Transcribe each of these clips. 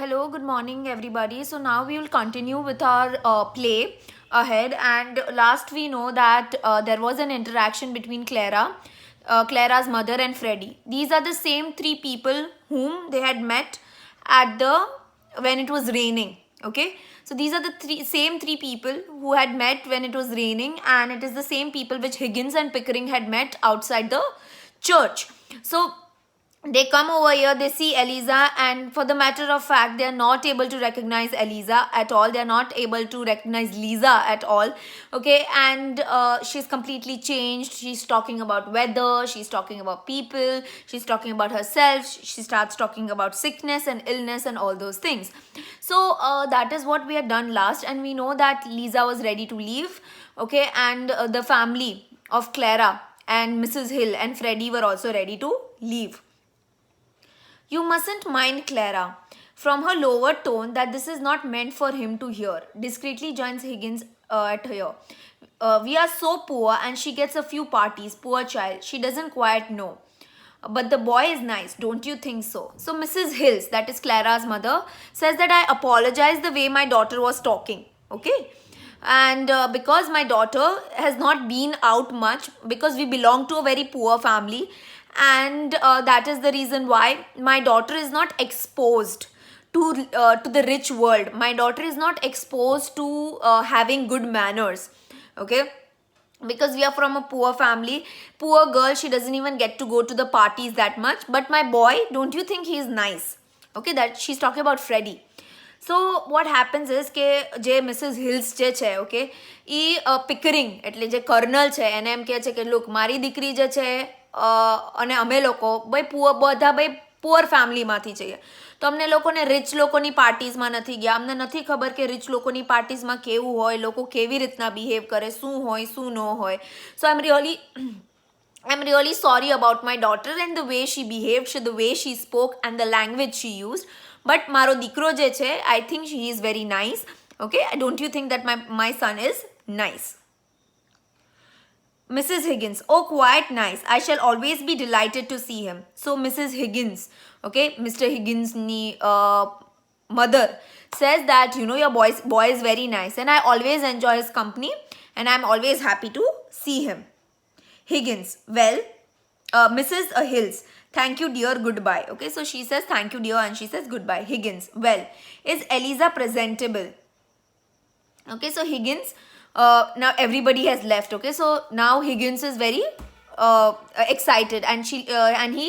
Hello, good morning, everybody. So now we will continue with our play ahead. And last we know that there was an interaction between Clara's mother, and Freddie. These are the same three people whom they had met at the when it was raining. Okay, so these are the same three people who had met when it was raining, and it is the same people which Higgins and Pickering had met outside the church. So they come over here, they see Eliza, and for the matter of fact, they are not able to recognize Eliza at all. They are not able to recognize Lisa at all. Okay, and she's completely changed. She's talking about weather, she's talking about people, she's talking about herself. She starts talking about sickness and illness and all those things. So that is what we had done last, and we know that Lisa was ready to leave. Okay, and the family of Clara and Mrs. Hill and Freddie were also ready to leave. You mustn't mind Clara, from her lower tone, that this is not meant for him to hear. Discreetly joins Higgins at here. We are so poor and she gets a few parties. Poor child. She doesn't quite know. But the boy is nice, don't you think so? So Mrs. Hills, that is Clara's mother, says that I apologize the way my daughter was talking. Okay. And because my daughter has not been out much, because we belong to a very poor family, and that is the reason why my daughter is not exposed to the rich world. My daughter is not exposed to having good manners. Okay, because we are from a poor family, poor girl, she doesn't even get to go to the parties that much. But my boy, don't you think he is nice? Okay, that she's talking about Freddie. So what happens is કે જે Mrs hills જે છે okay એ પિકરિંગ એટલે જે kernel છે એને એમ કહે છે કે લુક મારી દીકરી જે છે અને અમે લોકો ભાઈ બધા ભાઈ પુઅર ફેમિલીમાંથી છીએ તો અમને લોકોને રિચ લોકોની પાર્ટીઝમાં નથી ગયા. અમને નથી ખબર કે રિચ લોકોની પાર્ટીઝમાં કેવું હોય, લોકો કેવી રીતના બિહેવ કરે, શું હોય શું ન હોય. સો I'm really sorry about my daughter and the way she behaved, the way she spoke and the language she used. But maro dikro je che, I think he is very nice. Okay, don't you think that my son is nice? Mrs. Higgins, oh quite nice. I shall always be delighted to see him. So Mrs. Higgins, okay, Mr. Higgins ni mother says that your boy is very nice and I always enjoy his company and I'm always happy to see him. Higgins, well, Mrs. Hills, thank you dear, goodbye. Okay, so she says thank you dear and she says goodbye. Higgins, well, is Eliza presentable? Okay, so Higgins, now everybody has left. Okay, so now Higgins is very excited and he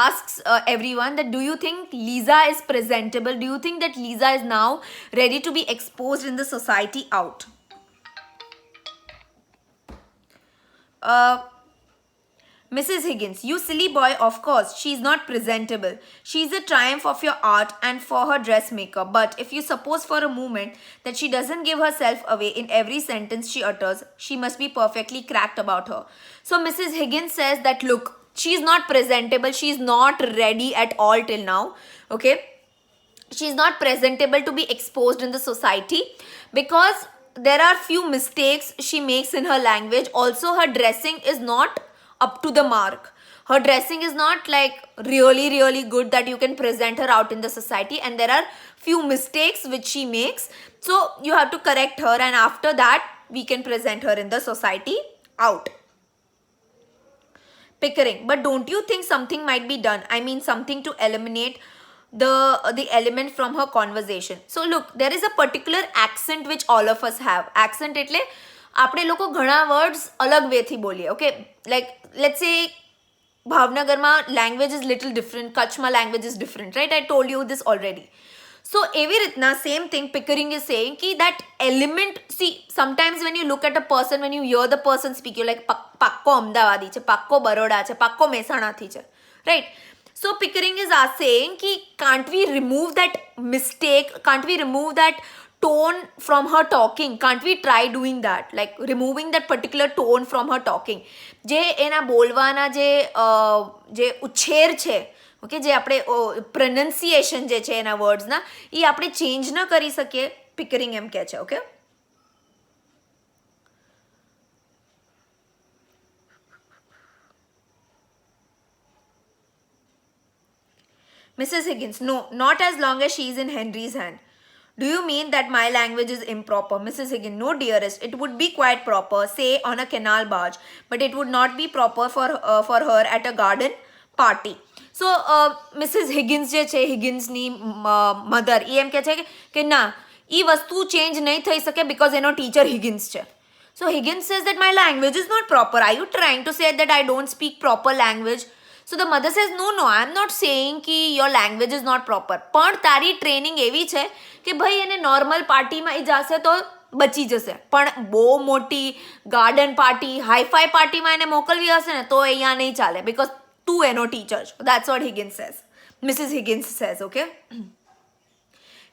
asks everyone that do you think Lisa is presentable? Do you think that Lisa is now ready to be exposed in the society out? Mrs. Higgins, you silly boy, of course, she's not presentable. She's a triumph of your art and for her dressmaker. But if you suppose for a moment that she doesn't give herself away in every sentence she utters, she must be perfectly cracked about her. So Mrs. Higgins says that, look, she's not presentable. She's not ready at all till now. Okay. She's not presentable to be exposed in the society because there are few mistakes she makes in her language. Also, her dressing is not up to the mark. Her dressing is not like really good that you can present her out in the society, and there are few mistakes which she makes. So you have to correct her, and after that we can present her in the society out. Pickering, but don't you think something might be done? I mean something to eliminate the element from her conversation. So look, there is a particular accent which all of us have. Accent એટલે આપણે લોકો ઘણા words અલગ વેથી બોલીએ. Okay, like let's સે ભાવનગરમાં language is little different, કચ્છમાં language is different, right? I told you this already. So એવી રીતના same thing Pickering is saying ki that element, see, sometimes when you look at a person, when you hear the person speak, you're like પાક્કો અમદાવાદી છે, પાક્કો બરોડા છે, પાક્કો મહેસાણાથી છે, right? So Pickering is saying ki can't we remove that mistake, can't we remove that tone from her talking? Can't we try doing that, like removing that particular tone from her talking? જે એના બોલવાના જે ઉચ્છેર છે, okay, જે આપણે પ્રનન્સિએશન જે છે એના વર્ડ્સના, એ આપણે ચેન્જ ન કરી શકીએ, પિકરિંગ એમ કહે છે. Okay, Mrs. Higgins, no, not as long as she is in Henry's hand. Do you mean that my language is improper? Mrs. Higgins, no dearest, it would be quite proper, say on a canal barge, but it would not be proper for her at a garden party. So, Mrs. Higgins જે છે હિગિન્સની mother એ એમ કહે છે કે ના એ વસ્તુ change નહીં થઈ શકે બિકોઝ એનો ટીચર હિગિન્સ છે. So Higgins says that my language is not proper. Are you trying to say that I don't speak proper language? So the mother says, no, I'm not saying कि your language is not proper. પણ તારી training એવી છે કે ભાઈ એને normal પાર્ટીમાં એ જશે તો બચી જશે, પણ બહુ મોટી ગાર્ડન પાર્ટી હાઈફાઈ પાર્ટીમાં એને મોકલવી હશે ને તો અહીંયા નહીં ચાલે બિકોઝ તું એનો ટીચર છો. That's what Higgins says. Mrs. Higgins says, okay?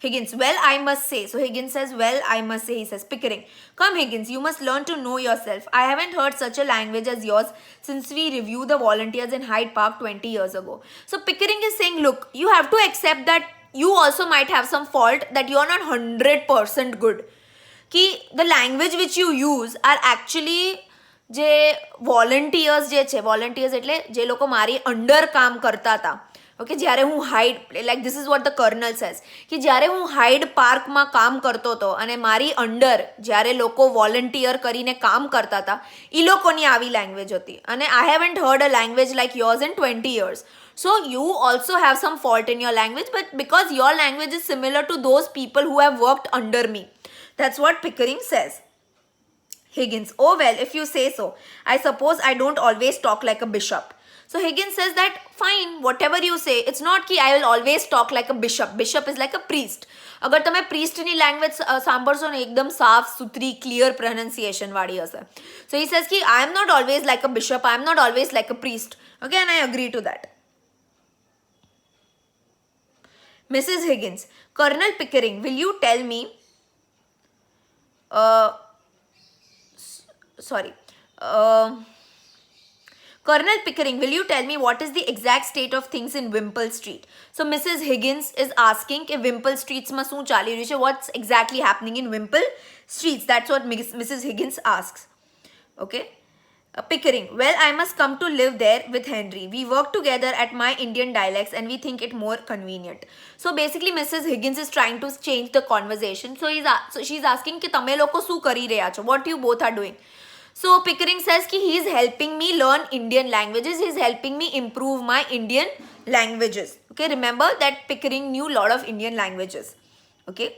Higgins, well, I must say. So Higgins says, well, I must say. He says, Pickering, come Higgins, you must learn to know yourself. I haven't heard such a language as yours since we reviewed the volunteers in Hyde Park 20 years ago. So Pickering is saying, look, you have to accept that you also might have some fault, that you are not 100% good. Ki the language which you use are actually જે volunteers જે છે, volunteers એટલે જે લોકો મારી under કામ કરતા હતા. ઓકે, જ્યારે હું hide, like this is what the colonel says, કે જ્યારે હું હાઈડ પાર્કમાં કામ કરતો હતો અને મારી અંડર જ્યારે લોકો વોલન્ટિયર કરીને કામ કરતા હતા એ લોકોની આવી લેંગ્વેજ હતી. અને I haven't heard a language like yours in 20 years. So you also have some fault in your language, but because your language is similar to those people who have worked under me. That's what Pickering says. Higgins, oh well, if you say so. I suppose I don't always talk like a bishop. So Higgins says that, fine, whatever you say, it's not ki I will always talk like a bishop. Bishop is like a priest. અગર તમે પ્રીસ્ટની language સાંભળશો ને એકદમ સાફ Suthari clear pronunciation વાળી હશે. So he says ki I am not always like a bishop, I am not always like a priest. Okay, and I agree to that. Mrs. Higgins, Colonel Pickering, will you tell me Colonel Pickering, will you tell me what is the exact state of things in Wimpole Street? So Mrs. Higgins is asking if Wimpole Streets ma શું ચાલી રહ્યું છે, what's exactly happening in Wimpole Streets. That's what Mrs. Higgins asks. Okay. Pickering, well, I must come to live there with Henry. We work together at my Indian dialects and we think it more convenient. So basically Mrs. Higgins is trying to change the conversation. So she's asking कि તમે લોકો શું કરી રહ્યા છો, what you both are doing. So Pickering says कि he is helping me learn Indian languages, he is helping me improve my Indian languages. Okay, remember that Pickering knew a lot of Indian languages. Okay.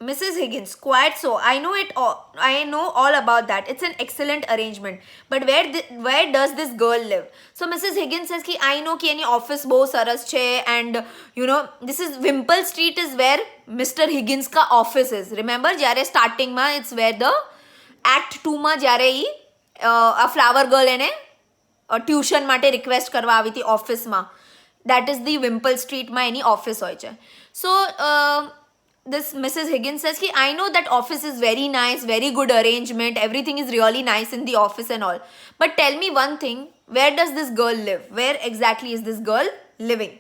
Mrs. Higgins, quite so. I know all about that. It's an excellent arrangement. But where does this girl live? So Mrs. Higgins says कि I know कि any office बहुत सरस छे, and you know this is Wimpole Street is where Mr. Higgins का office is. Remember જ્યારે starting માં it's where the Act 2 માં જ્યારે a flower girl એને ટ્યુશન માટે રિક્વેસ્ટ કરવા આવી હતી ઓફિસમાં. That is the Wimpole Street માં એની ઓફિસ હોય છે. So this Mrs. Higgins says कि I know that office is very nice, very good arrangement, everything is really nice in the office and all. But tell me one thing, where does this girl live? Where exactly is this girl living?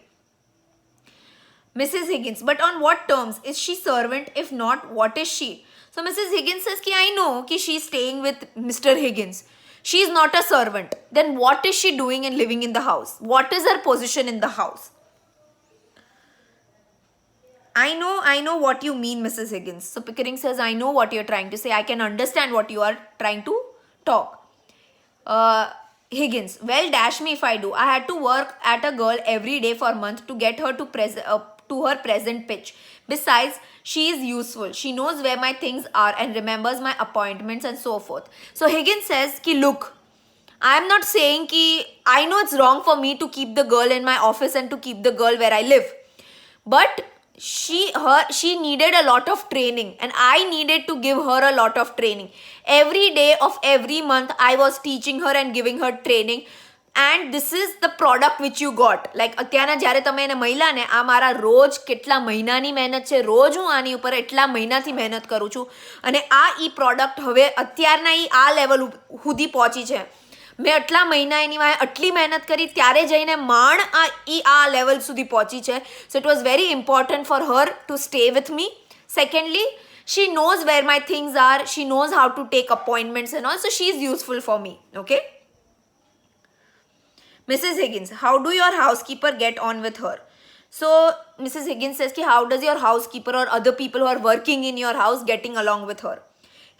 Mrs. Higgins, but on what terms? Is she servant? If not, what is she? So Mrs. Higgins says कि I know कि she is staying with Mr. Higgins. She is not a servant. Then what is she doing and living in the house? What is her position in the house? I know what you mean, Mrs. Higgins. So Pickering says, I know what you're trying to say. I can understand what you are trying to talk. Higgins, well, dash me if I do. I had to work at a girl every day for a month to get her to her present pitch. Besides, she is useful. She knows where my things are and remembers my appointments and so forth. So Higgins says, ki look, I am not saying ki I know it's wrong for me to keep the girl in my office and to keep the girl where I live. But she needed a lot of training and I needed to give her a lot of training. Every day of every month I was teaching her and giving her training, and this is the product which you got. Like અત્યારના જ્યારે તમે એને મહિલાને આ મારા રોજ કેટલા મહિનાની મહેનત છે, રોજ હું આની ઉપર એટલા મહિનાથી મહેનત કરું છું અને આ ઈ પ્રોડક્ટ હવે અત્યારના ઈ આ લેવલ સુધી પહોંચી છે. મેં આટલા મહિના એની વાંહે આટલી મહેનત કરી ત્યારે જઈને માંડ આ લેવલ સુધી પહોંચી છે. So it was very important for her to stay with me. Secondly, she knows where my things are, she knows how to take appointments and all, so she is useful for me. Okay. Mrs. Higgins, how do your housekeeper get on with her? So Mrs. Higgins says ki, how does your housekeeper or other people who are working in your house getting along with her?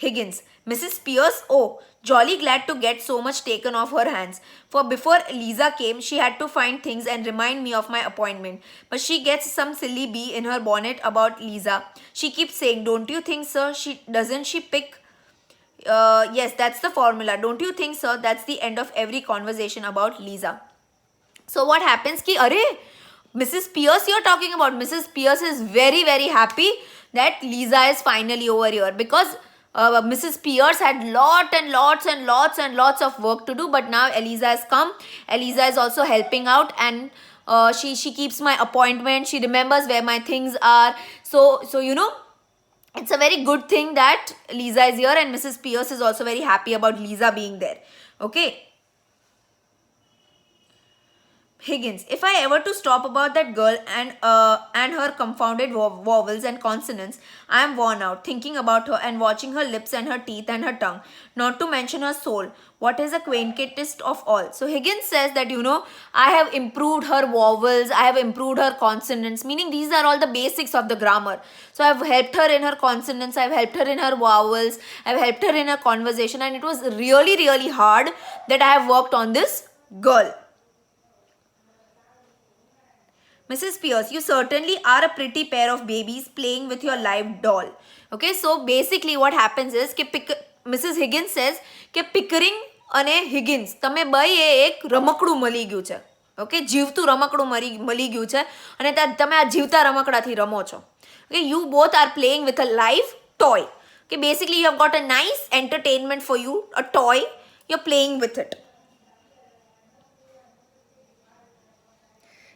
Higgins, Mrs. Pierce, oh, jolly glad to get so much taken off her hands. For before Lisa came, she had to find things and remind me of my appointment. But she gets some silly bee in her bonnet about Lisa. She keeps saying, don't you think, sir, doesn't she pick? Yes, that's the formula. Don't you think, sir? That's the end of every conversation about Lisa. So what happens ki, arey, Mrs. Pierce you're talking about. Mrs. Pierce is very, very happy that Lisa is finally over here, because Mrs. Pierce had lots of work to do, but now Eliza has come. Eliza is also helping out, and she keeps my appointment. She remembers where my things are. So you know, it's a very good thing that Lisa is here, and Mrs. Pierce is also very happy about Lisa being there. Okay. Higgins, if I ever to stop about that girl and her confounded vowels and consonants, I am worn out thinking about her and watching her lips and her teeth and her tongue, not to mention her soul. What is the quaintest of all? So Higgins says that, you know, I have improved her vowels, I have improved her consonants, meaning these are all the basics of the grammar. So I've helped her in her consonants, I've helped her in her vowels, I've helped her in her conversation, and it was really, really hard that I have worked on this girl. Mrs. Pierce, you certainly are a pretty pair of babies playing with your live doll. Okay, so basically what happens is कि Mrs. Higgins says कि Pickering અને Higgins તમે બે એક રમકડું મળી ગયું છે. ઓકે, જીવતું રમકડું મળી ગયું છે અને તમે આ જીવતા રમકડાથી રમો છો. Okay, you both are playing with a live toy. Okay, basically you have got a nice entertainment for you, a toy, you're playing with it.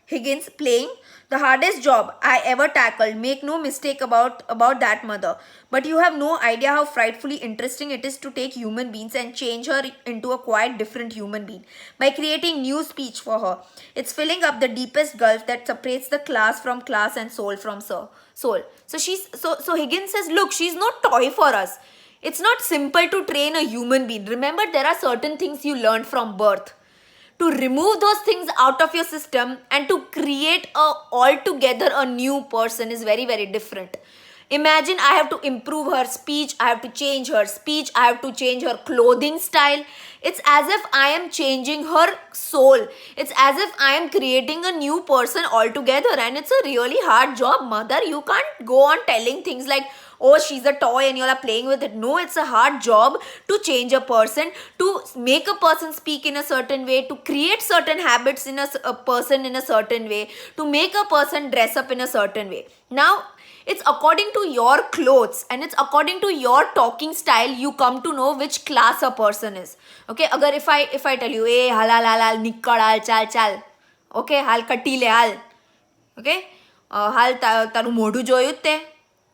Higgins, playing the hardest job I ever tackled. Make no mistake about that, mother. But you have no idea how frightfully interesting it is to take human beings and change her into a quite different human being by creating new speech for her. It's filling up the deepest gulf that separates the class from class and soul from soul. So Higgins says, look, she's no toy for us. It's not simple to train a human being. Remember, there are certain things you learned from birth. To remove those things out of your system and to create altogether a new person is very, very different. Imagine I have to improve her speech, I have to change her speech, I have to change her clothing style. It's as if I am changing her soul. It's as if I am creating a new person altogether, and it's a really hard job, mother. You can't go on telling things like, oh, she's a toy and you all are playing with it. No, it's a hard job to change a person, to make a person speak in a certain way, to create certain habits in a person in a certain way, to make a person dress up in a certain way. Now, it's according to your clothes and it's according to your talking style you come to know which class a person is. Okay, agar if I tell you, hey, hal nikkad hal chal, okay, hal katti le hal, okay, hal taru modhu joyut te.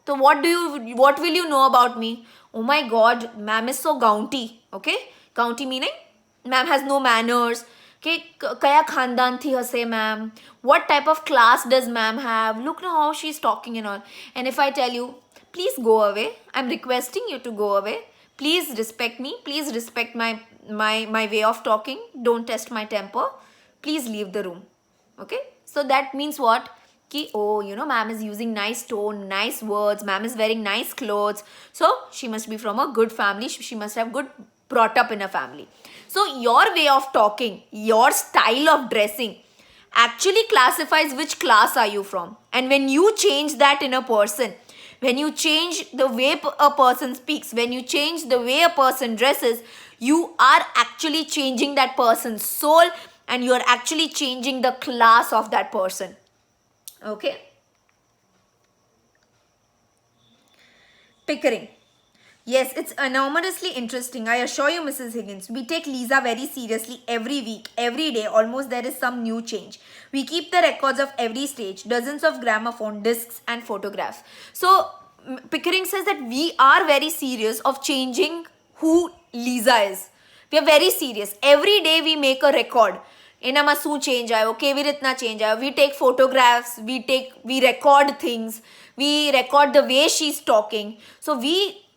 So what will you know about me? Oh my god, ma'am is so gaunty. Okay, gaunty meaning ma'am has no manners. Okay, kaya khandan thi hase ma'am? What type of class does ma'am have? Look now how she's talking and all. And if I tell you, please go away, I'm requesting you to go away. Please respect me. Please respect my way of talking. Don't test my temper. Please leave the room. Okay, so that means what? Ki, oh, you know, ma'am is using nice tone, nice words, ma'am is wearing nice clothes. So she must be from a good family. She must have good brought up in a family. So your way of talking, your style of dressing actually classifies which class are you from. And when you change that in a person, when you change the way a person speaks, when you change the way a person dresses, you are actually changing that person's soul and you are actually changing the class of that person. Okay. Pickering. Yes, it's enormously interesting. I assure you, Mrs. Higgins, we take Lisa very seriously every week, every day. Almost there is some new change. We keep the records of every stage, dozens of gramophone discs and photographs. So Pickering says that we are very serious of changing who Lisa is. We are very serious. Every day we make a record. એનામાં શું change આવ્યો, કેવી રીતના change આવ્યો. We take photographs, we record things, we record the way she's talking. So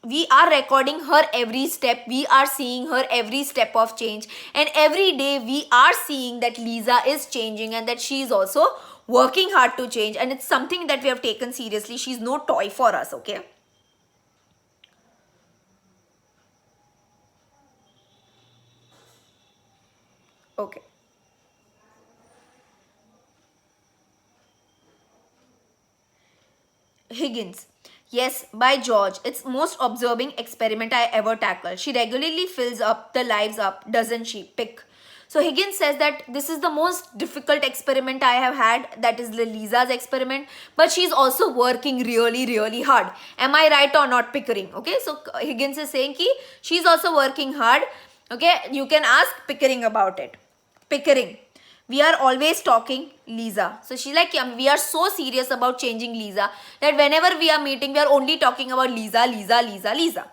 we are recording her every step, we are seeing her every step of change, and every day we are seeing that Lisa is changing and that she is also working hard to change, and it's something that we have taken seriously. She's no toy for us, okay? Okay. Higgins. Yes, by George, it's most observing experiment I ever tackled. She regularly fills up the lives up, doesn't she? Pick. So Higgins says that this is the most difficult experiment I have had, that is the Lisa's experiment, but she's also working really, really hard. Am I right or not, Pickering? Okay, so Higgins is saying ki she's also working hard. Okay, you can ask Pickering about it. Pickering. We are always talking Lisa. So she's like, we are so serious about changing Lisa that whenever we are meeting, we are only talking about Lisa, Lisa, Lisa, Lisa.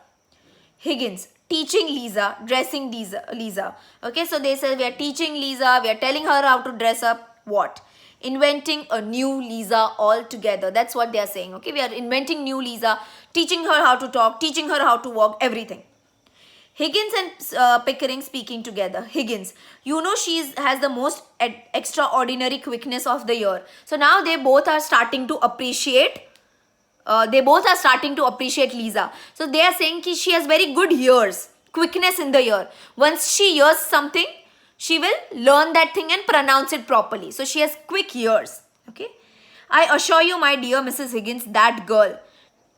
Higgins, teaching Lisa, dressing Lisa. Okay, so they say we are teaching Lisa, we are telling her how to dress up. What? Inventing a new Lisa altogether. That's what they are saying. Okay, we are inventing new Lisa, teaching her how to talk, teaching her how to walk, everything. Higgins and Pickering speaking together. Higgins, you know she has the most extraordinary quickness of the year. So now they both are starting to appreciate. Lisa. So they are saying that she has very good ears, quickness in the ear. Once she hears something, she will learn that thing and pronounce it properly. So she has quick ears. Okay. I assure you, my dear Mrs. Higgins, that girl.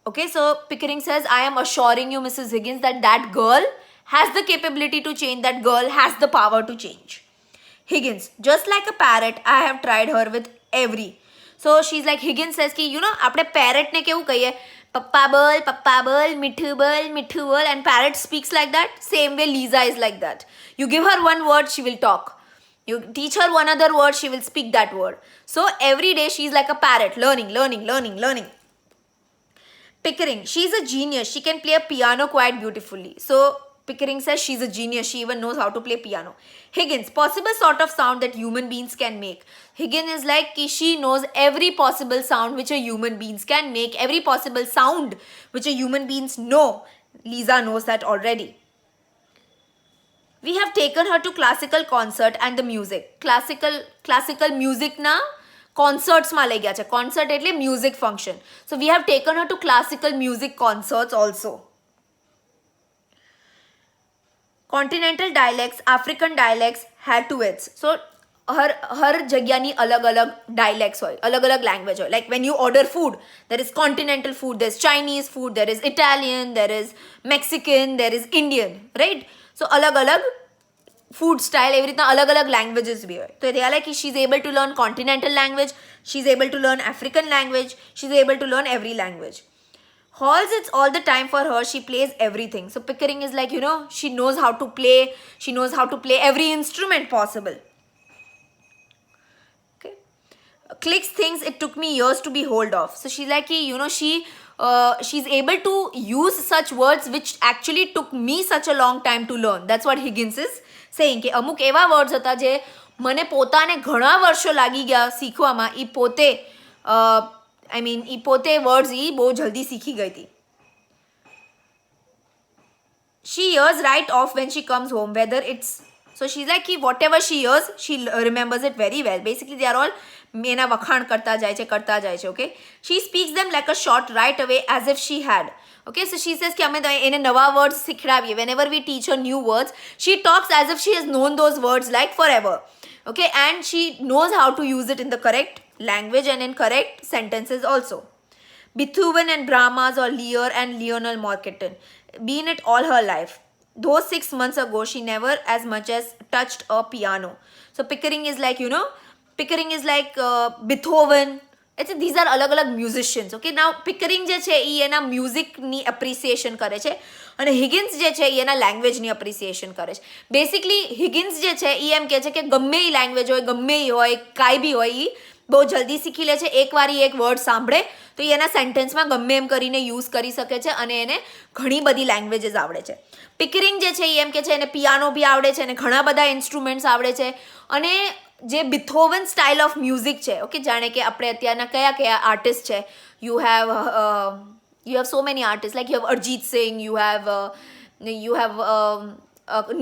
Okay, so Pickering says, I am assuring you, Mrs. Higgins, that that girl has the capability to change. That girl has the power to change. Higgins, just like a parrot, I have tried her with every. So she's like, Higgins says, ki, you know, apne parrot ne keu kahiye? Papa bol, mithu bol, and parrot speaks like that. Same way Lisa is like that. You give her one word, she will talk. You teach her one other word, she will speak that word. So every day she's like a parrot, learning. Pickering, she's a genius. She can play a piano quite beautifully. So Pickering says she's a genius. She even knows how to play piano. Higgins, possible sort of sound that human beings can make. Higgins is like she knows every possible sound which a human beings can make. Every possible sound which a human beings know. Lisa knows that already. We have taken her to classical concert and the music. Classical music na concerts માં લઈ ગયા છે. Concert એટલે music function. So we have taken her to classical music concerts also. Continental dialects, African dialects had to its. So હર જગ્યાની અલગ અલગ dialects હોય, અલગ અલગ language હોય. Like when you order food, there is continental food, there is Chinese food, there is Italian, there is Mexican, there is Indian, right? So અલગ અલગ food style, એવી રીતના અલગ અલગ languages બી હોય. તો they are like she's able to learn continental language, she's able to learn African language, she's able to learn every language. Halls, it's all the time for her, she plays everything. So Pickering is like, you know, she knows how to play, she knows how to play every instrument possible. Okay. Clicks thinks it took me years to be hold off. So she's like, you know, she's able to use such words which actually took me such a long time to learn. That's what Higgins is saying, કે અમુક એવા words હતા જે મને પોતાને ઘણા વર્ષો લાગી ગયા શીખવામાં. ઈ પોતે વર્ડ્સ ઈ બહુ જલ્દી શીખી ગઈ હતી. She hears right off when she comes home, whether it's, so she's like whatever she hears, she remembers it very well. Basically they are all એના વખાણ કરતા જાય છે. Okay, she speaks them like a shot right away as if she had. Okay, so she says कि हमें એને નવા words સિખડાવીએ. Whenever we teach her new words, she talks as if she has known those words like forever. Okay, and she knows how to use it in the correct language and in correct sentences also. Beethoven and Brahms or Lear and Lionel Morton, been it all her life. Those 6 months ago, she never as much as touched a piano. So Pickering is like, you know, Beethoven. These are અલગ અલગ musicians. Okay, now Pickering જે છે એ એના મ્યુઝિકની appreciation કરે છે અને Higgins જે છે એ એના લેંગ્વેજની એપ્રિસિએશન કરે છે. બેસિકલી હિગિન્સ જે છે એ એમ કહે છે કે ગમે એ લેંગ્વેજ હોય, ગમે એ હોય, કાંઈ બી હોય, એ બહુ જલ્દી શીખી લે છે. એકવાર એ એક વર્ડ સાંભળે તો એ એના સેન્ટેન્સમાં ગમે એમ કરીને યુઝ કરી શકે છે અને એને ઘણી બધી લેંગ્વેજીસ આવડે છે. પિકરિંગ જે છે એ એમ કે છે એને પિયાનો બી આવડે છે અને ઘણા બધા ઇન્સ્ટ્રુમેન્ટ્સ આવડે છે અને જે બિથોવન સ્ટાઇલ ઓફ મ્યુઝિક છે, ઓકે, જાણે કે આપણે અત્યારના કયા આર્ટિસ્ટ છે, you have You have so many artists, like you have Arjit Singh, you have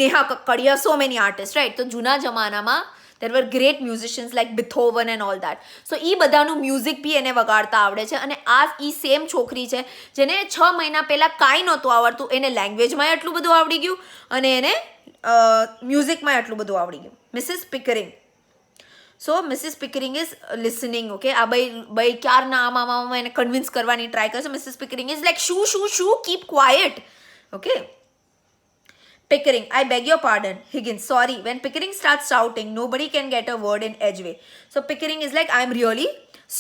Neha Kakkad, you have so many artists, right? તો જૂના જમાનામાં there were great musicians like Beethoven and all that. So એ બધાનું music બી એને વગાડતા આવડે છે. અને આ એ સેમ છોકરી છે જેને 6 મહિના પહેલાં કાંઈ નહોતું આવડતું, એને લેંગ્વેજમાં એટલું બધું આવડી ગયું અને એને મ્યુઝિકમાં એટલું બધું આવડી ગયું. Mrs પિકરિંગ. So Mrs. Pickering is listening, okay? આ by ક્યારના આમાં એને કન્વિન્સ કરવાની ટ્રાય કરે છે. Mrs. Pickering is like, shoo, keep quiet, okay? Pickering, I beg your pardon. Higgins, sorry. When Pickering starts shouting, nobody can get a word in edgeway. So Pickering is like, I'm really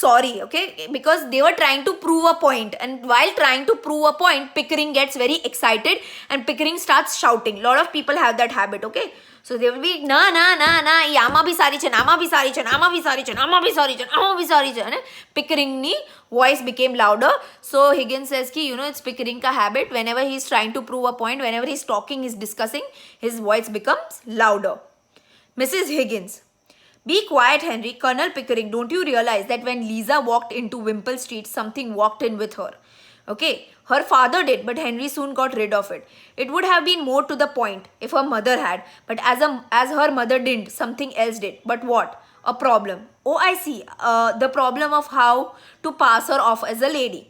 sorry, okay? Because they were trying to prove a point. And while trying to prove a point, Pickering gets very excited and Pickering starts shouting. A lot of people have that habit, okay? So they will be, ના એ આમાં બી સારી છે, આમાં બી સારી છે, આમાં બી સારી છે, આમાં બી સારી છે, આમાં બી સારી છે. અને Pickeringની voice became louder. So Higgins says ki, it's Pickering ka habit. Whenever he's trying to prove a point, whenever he's talking, he's discussing, his voice becomes louder. Mrs. Higgins, be quiet, Henry. Colonel Pickering, don't you realize that when Lisa walked into Wimpole Street, something walked in with her? Okay, her father did, but Henry soon got rid of it. It would have been more to the point if her mother had, but as her mother didn't, something else did. But what? A problem. Oh, I see. The problem of how to pass her off as a lady.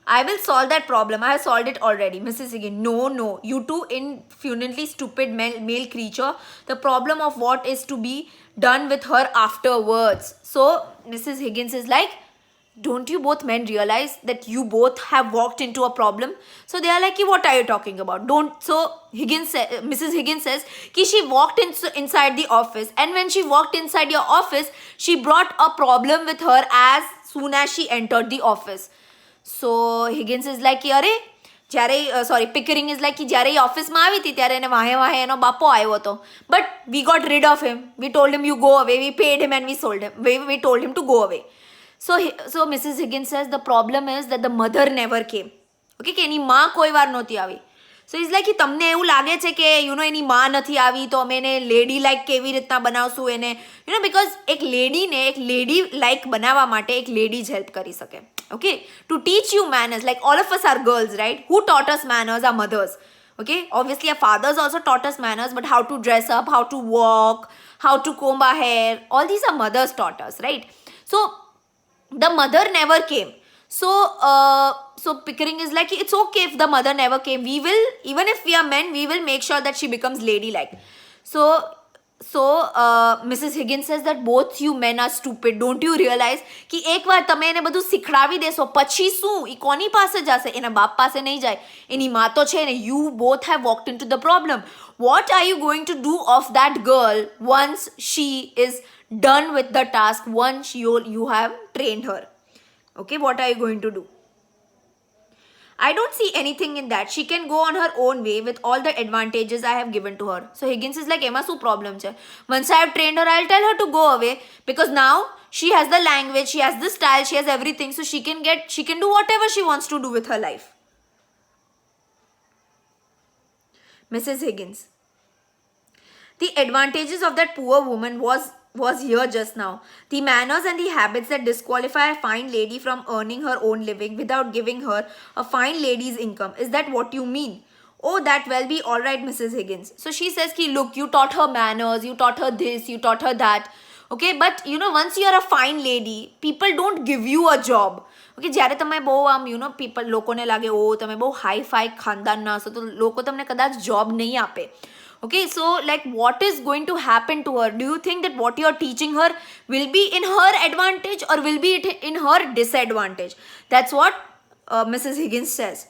I will solve that problem. I have solved it already. Mrs. Higgins, no. You two infinitely stupid male creature. The problem of what is to be done with her afterwards. So, Mrs. Higgins is like, don't you both men realize that you both have walked into a problem? So they are like, what are you talking about? So Mrs. Higgins says she walked inside the office, and when she walked inside your office, she brought a problem with her as soon as she entered the office. So Higgins is like, Pickering is like, જ્યારે એ ઓફિસમાં આવી હતી ત્યારે એને વાહે એનો બાપો આવ્યો હતો, but we got rid of him. We told him you go away. We paid him and we sold him. We told him to go away. So Mrs. Higgins says the problem is that the mother never came. Okay, કે એની માં કોઈ વાર નહોતી આવી. So it's like, તમને એવું લાગે છે કે એની માં નથી આવી તો અમે એને લેડી લાઈક કેવી રીતના બનાવશું એને, because એક લેડીને એક લેડી લાઈક બનાવવા માટે એક લેડી જ હેલ્પ કરી શકે. Okay, to teach you manners, like all of us are girls, right? Who taught us manners? Our mothers. Okay, obviously our fathers also taught us manners, but how to dress up, how to walk, how to comb our hair, all these are mothers taught us, right? So the mother never came. So Pickering is like, it's okay if the mother never came. We will, even if we are men, we will make sure that she becomes ladylike. So Mrs. Higgins says that both you men are stupid. Don't you realize कि एक बार તમે એને બધું સિખડાવી દેશો પછી શું ઈ કોની પાસે જશે? એના બાપ પાસે નહીં જાય, એની માં તો છે ને. You both have walked into the problem. What are you going to do of that girl once she is done with the task, once you have trained her? Okay, what are you going to do? I don't see anything in that. She can go on her own way with all the advantages I have given to her. So Higgins is like, એમાં શું problem છે? Once I have trained her, I'll tell her to go away, because now she has the language, she has the style, she has everything, so she can do whatever she wants to do with her life. Mrs. Higgins, the advantages of that poor woman was here just now. The manners and the habits that disqualify a fine lady from earning her own living without giving her a fine lady's income. Is that what you mean? Oh, that will be all right, Mrs. Higgins. So she says, look, you taught her manners, you taught her this, you taught her that. Okay, but once you are a fine lady, people don't give you a job. Okay, જ્યારે તમે બહુ people લોકોને લાગે તમે બહુ hi fi ખાનદાનના હશો તો લોકો તમને કદાચ જોબ નહીં આપે. Okay, so like what is going to happen to her? Do you think that what you are teaching her will be in her advantage or will be in her disadvantage? That's what Mrs. Higgins says.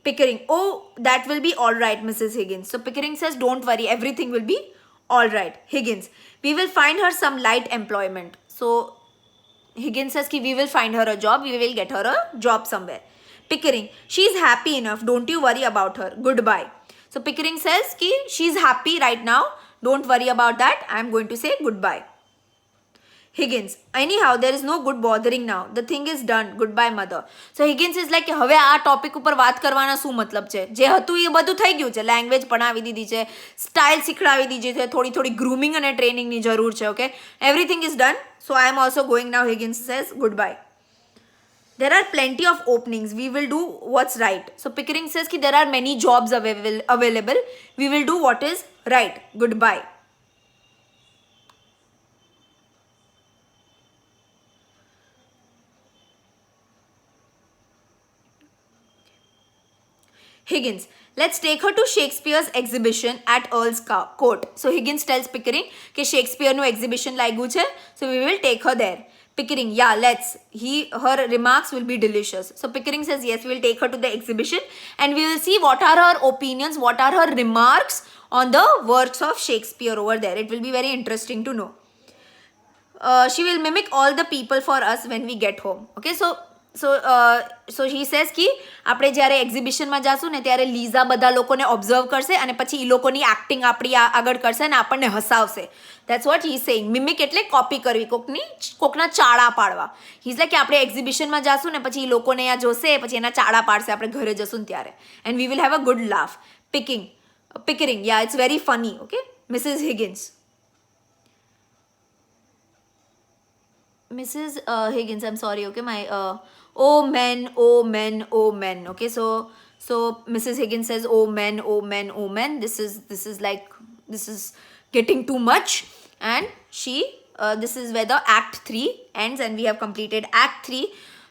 Pickering, oh, that will be all right, Mrs. Higgins. So Pickering says, don't worry, everything will be all right. Higgins, we will find her some light employment. So Higgins says, we will find her a job, we will get her a job somewhere. Pickering, she's happy enough, don't you worry about her. Goodbye. So Pickering says she's happy right now, don't worry about that, I'm going to say goodbye. Higgins, anyhow, there is no good bothering now. The thing is done. Goodbye, mother. So Higgins is like, હવે આ topic ઉપર વાત કરવાના શું મતલબ છે? જે હતું એ બધું થઈ ગયું છે. લેંગ્વેજ ભણાવી દીધી છે, સ્ટાઇલ શીખડાવી દીધી છે, થોડી ગ્રૂમિંગ અને ટ્રેનિંગની જરૂર છે. Okay, everything is done. So I am also going now. Higgins says goodbye. There are plenty of openings. We will do what's right. So Pickering says ki there are many jobs available. We will do what is right. Goodbye. Higgins, let's take her to Shakespeare's exhibition at Earl's Court. So Higgins tells Pickering कि Shakespeare નો exhibition લાગ્યું છે, so we will take her there. Pickering, yeah, let's. Her remarks will be delicious. So Pickering says yes, we will take her to the exhibition and we will see what are her opinions, what are her remarks on the works of Shakespeare over there. It will be very interesting to know. She will mimic all the people for us when we get home. Okay, so he says કે આપણે જ્યારે એક્ઝિબિશનમાં જાશું ને ત્યારે લીઝા બધા લોકોને observe કરશે અને પછી એ લોકોની એક્ટિંગ આપણી આગળ કરશે અને આપણને હસાવશે. That's what he is saying. Mimic એટલે કોપી કરવી, કોકના ચાળા પાડવા. He is like કે આપણે એક્ઝિબિશનમાં જાશું ને પછી એ લોકોને આ જોશે પછી એના ચાળા પાડશે આપણે ઘરે જશું ને ત્યારે. And we will have a good laugh. Pickering, yeah, it's very funny. Okay, Mrs. Higgins, I'm sorry, okay, my oh men, oh men, oh men. Okay, so Mrs. Higgins says oh men, oh men, oh men. This is getting too much, and this is where the act 3 ends and we have completed act 3.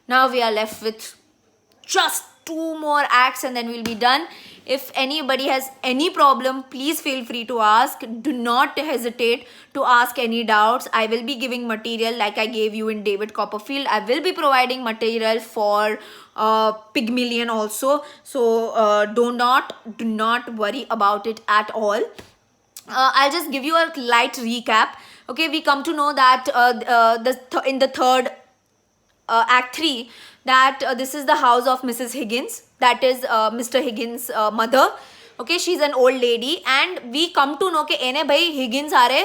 Now we are left with just 2 more acts and then we'll be done. If anybody has any problem, please feel free to ask. Do not hesitate to ask any doubts. I will be giving material like I gave you in David Copperfield. I will be providing material for Pygmalion also. So do not worry about it at all. I'll just give you a light recap. Okay, we come to know that in the third act 3 that this is the house of Mrs. Higgins, that is Mr. Higgins' mother. Okay, she's an old lady and we come to know કે એને ભાઈ Higgins હારે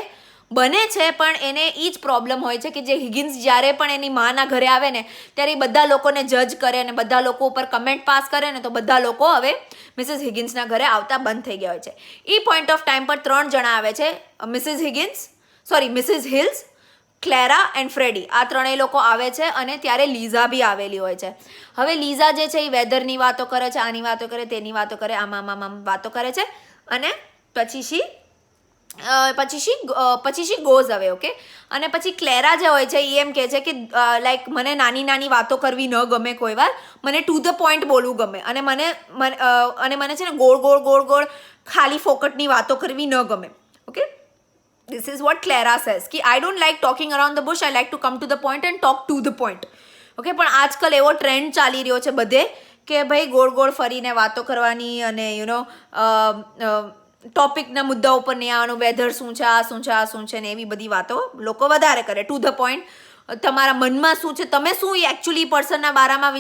બને છે પણ એને એ જ problem હોય છે કે જે Higgins જ્યારે પણ એની માના ઘરે આવે ને ત્યારે એ બધા લોકોને જજ કરે અને બધા લોકો ઉપર કમેન્ટ પાસ કરે ને તો બધા લોકો હવે મિસિસ હિગિન્સના ઘરે આવતા બંધ થઈ ગયા હોય છે. એ પોઈન્ટ ઓફ ટાઈમ પર 3 જણા આવે છે, મિસિસ હિલ્સ, ક્લેરા એન્ડ ફ્રેડી. આ ત્રણેય લોકો આવે છે અને ત્યારે લીઝા બી આવેલી હોય છે. હવે લીઝા જે છે એ વેધરની વાતો કરે છે, આની વાતો કરે, તેની વાતો કરે, આમ વાતો કરે છે અને પછી શી ગોઝ અવે. ઓકે, અને પછી ક્લેરા જે હોય છે એ એમ કહે છે કે લાઈક મને નાની નાની વાતો કરવી ન ગમે, કોઈ વાર મને ટુ ધ પોઈન્ટ બોલવું ગમે અને મને છે ને ગોળ ખાલી ફોકટની વાતો કરવી ન ગમે. Okay, this is what Clara says ki I don't like talking around the bush, I like to come to the point and talk to the point. Okay, પણ આજકાલ એવો ટ્રેન્ડ ચાલી રહ્યો છે બધે કે ભાઈ ગોળ ફરીને વાતો કરવાની અને ટોપિકના મુદ્દા ઉપર નહીં આવવાનું, વેધર શું છે, આ શું છે ને એવી બધી વાતો લોકો વધારે કરે. ટુ ધ પોઈન્ટ, તમારા મનમાં શું છે, તમે શું એકચ્યુઅલી પર્સનના બારામાં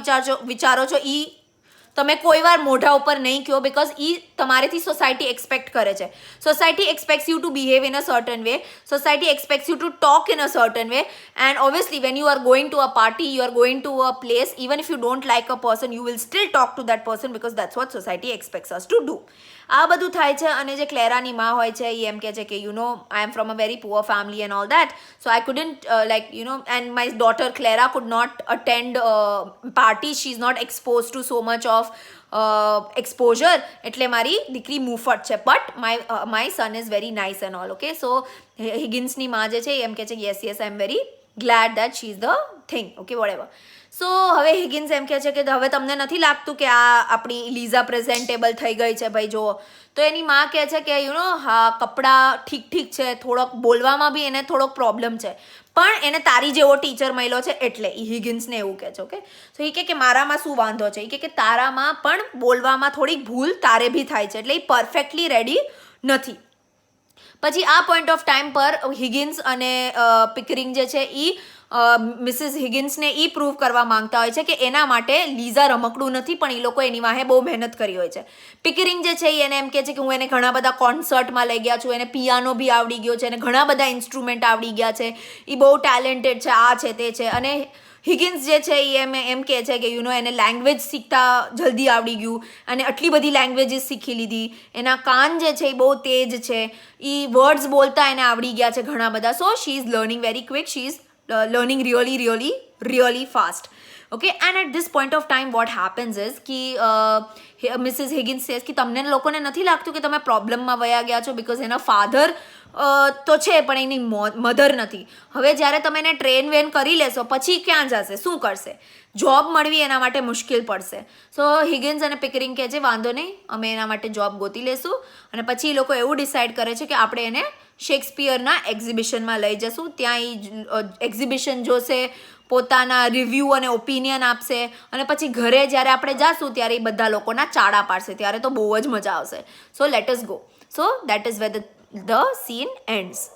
વિચારો છો એ તમે કોઈ વાર મોઢા ઉપર નહીં કહો, બિકોઝ એ તમારેથી સોસાયટી એક્સપેક્ટ કરે છે. Society expects you to behave in a certain way, society expects you to talk in a certain way, and obviously when you are going to a party, you are going to a place, even if you don't like a person, you will still talk to that person because that's what society expects us to do. આ બધું થાય છે. અને જે ક્લેરાની માં હોય છે એ એમ કહે છે કે I am from a very poor family and all that, so I couldn't and my daughter Clara could not attend party, she is not expose to so much of exposure, એટલે મારી દીકરી મુફટ છે, but my son is very nice and all. Okay, so હિગિન્સની માં જે છે એમ કહે છે yes I am very glad that she is the thing. Okay, whatever. So હવે હિગિન્સ એમ કહે છે કે હવે તમને નથી લાગતું કે આ આપણી લીઝા પ્રેઝેન્ટેબલ થઈ ગઈ છે ભાઈ જુઓ? તો એની માં કહે છે કે હા કપડાં ઠીક છે, થોડોક બોલવામાં બી એને થોડોક પ્રોબ્લેમ છે, પણ એને તારી જેવો ટીચર મળ્યો છે એટલે એ હિગિન્સને એવું કહે છે. ઓકે, તો એ કે મારામાં શું વાંધો છે, એ કે તારામાં પણ બોલવામાં થોડીક ભૂલ તારે બી થાય છે, એટલે એ પરફેક્ટલી રેડી નથી. પછી આ પોઈન્ટ ઓફ ટાઈમ પર હિગિન્સ અને પિકરિંગ જે છે એ મિસિસ હિગિન્સને એ પ્રૂવ કરવા માંગતા હોય છે કે એના માટે લીઝા રમકડું નથી, પણ એ લોકો એની વાહે બહુ મહેનત કરી હોય છે. પિકરિંગ જે છે એને એમ કહે છે કે હું એને ઘણા બધા કોન્સર્ટમાં લઈ ગયા છું, એને પિયાનો બી આવડી ગયો છે, એને ઘણા બધા ઇન્સ્ટ્રુમેન્ટ આવડી ગયા છે, એ બહુ ટેલેન્ટેડ છે, આ છે તે છે. અને હિગિન્સ જે છે એ એમ કહે છે કે એને લેંગ્વેજ શીખતા જલ્દી આવડી ગયું અને આટલી બધી લેંગ્વેજીસ શીખી લીધી, એના કાન જે છે એ બહુ તેજ છે, એ વર્ડ્સ બોલતા એને આવડી ગયા છે ઘણા બધા. So she is learning very quick, she is learning really fast. Okay, and at this point of time what happens is कि મિસિસ હિગિન્સ સેઝ કે તમને લોકોને નથી લાગતું કે તમે પ્રોબ્લેમમાં વયા ગયા છો બિકોઝ એના ફાધર તો છે પણ એની મધર નથી. હવે જ્યારે તમે એને ટ્રેન વેન કરી લેશો પછી ક્યાં જશે, શું કરશે, જોબ મળવી એના માટે મુશ્કેલ પડશે. સો હિગિન્સ અને પિકરિંગ કહે છે વાંધો નહીં, અમે એના માટે જોબ ગોતી લેશું. અને પછી એ લોકો એવું ડિસાઇડ કરે છે કે આપણે એને શેક્સપિયરના એક્ઝિબિશનમાં લઈ જશું. ત્યાં એ એક્ઝિબિશન જોશે, પોતાના રિવ્યૂ અને ઓપિનિયન આપશે અને પછી ઘરે જ્યારે આપણે જાશું ત્યારે એ બધા લોકોના ચાડા પાડશે. ત્યારે તો બહુ જ મજા આવશે. So let us go. So that is where the scene ends.